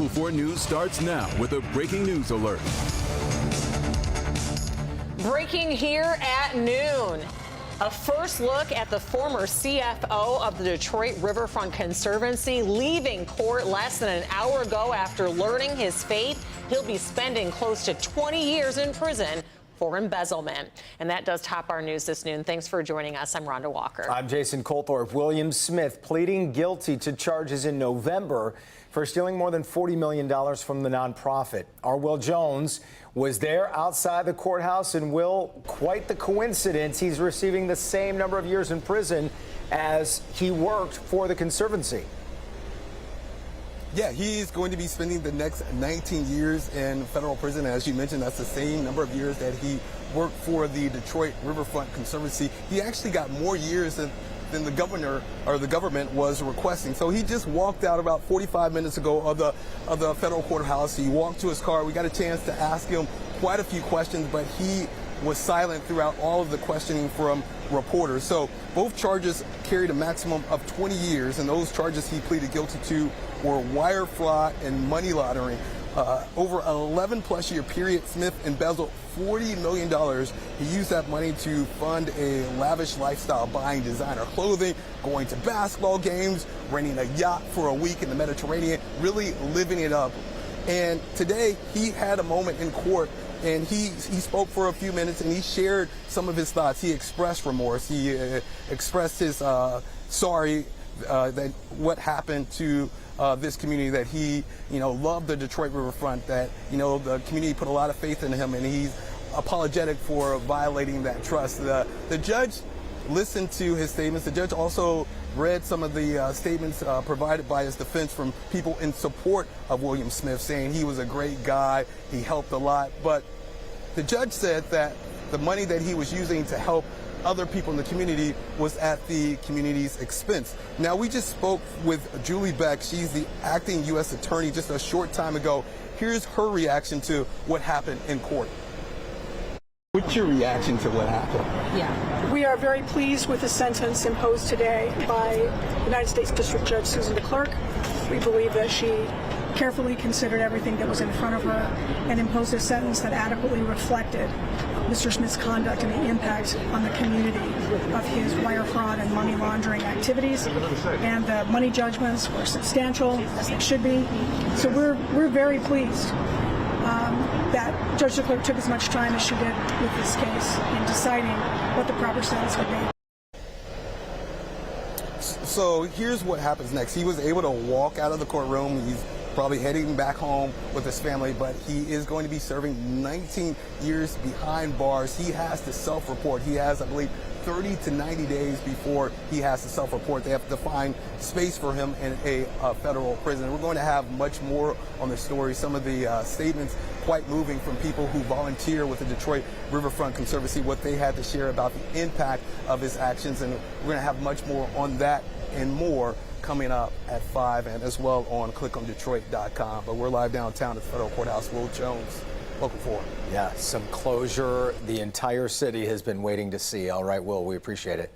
Local 4 News starts now with a breaking news alert. Breaking here at noon. A first look at the former CFO of the Detroit Riverfront Conservancy leaving court less than an hour ago after learning his fate. He'll be spending close to 20 years in prison for embezzlement. And that does top our news this noon. Thanks for joining us. I'm Rhonda Walker. I'm Jason Colthorpe. William Smith pleading guilty to charges in November for stealing more than $40 million from the nonprofit. Our Will Jones was there outside the courthouse, and Will, quite the coincidence, he's receiving the same number of years in prison as he worked for the Conservancy. Yeah, he's going to be spending the next 19 years in federal prison. As you mentioned, that's the same number of years that he worked for the Detroit Riverfront Conservancy. He actually got more years than the governor or the government was requesting. So he just walked out about 45 minutes ago of the federal courthouse. He walked to his car. We got a chance to ask him quite a few questions, but he was silent throughout all of the questioning from reporters. So both charges carried a maximum of 20 years, and those charges he pleaded guilty to were wire fraud and money laundering. Over an 11-plus year period, Smith embezzled $40 million. He used that money to fund a lavish lifestyle, buying designer clothing, going to basketball games, renting a yacht for a week in the Mediterranean, really living it up. And today he had a moment in court, and he spoke for a few minutes, and he shared some of his thoughts. He expressed remorse. He expressed his sorry that what happened to this community, that he, loved the Detroit Riverfront, that, the community put a lot of faith in him, and he's apologetic for violating that trust. The judge listened to his statements. The judge also read some of the statements provided by his defense from people in support of William Smith, saying he was a great guy, he helped a lot. But the judge said that the money that he was using to help other people in the community was at the community's expense. Now, we just spoke with Julie Beck. She's the acting U.S. attorney just a short time ago. Here's her reaction to what happened in court. What's your reaction to what happened? Yeah. We are very pleased with the sentence imposed today by United States District Judge Susan DeClercq. We believe that she carefully considered everything that was in front of her and imposed a sentence that adequately reflected Mr. Smith's conduct and the impact on the community of his wire fraud and money laundering activities. And the money judgments were substantial, as they should be. So we're very pleased that Judge DeClercq took as much time as she did with this case in deciding what the proper sentence would be. So here's what happens next. He was able to walk out of the courtroom. He's probably heading back home with his family, but he is going to be serving 19 years behind bars. He has to self-report. He has, I believe, 30 to 90 days before he has to self-report. They have to find space for him in a federal prison. We're going to have much more on the story. Some of the statements quite moving from people who volunteer with the Detroit Riverfront Conservancy, what they had to share about the impact of his actions. And we're going to have much more on that and more coming up at 5, and as well on clickondetroit.com. But we're live downtown at the federal courthouse. Will Jones, Local 4. Yeah, some closure the entire city has been waiting to see. All right, Will, we appreciate it.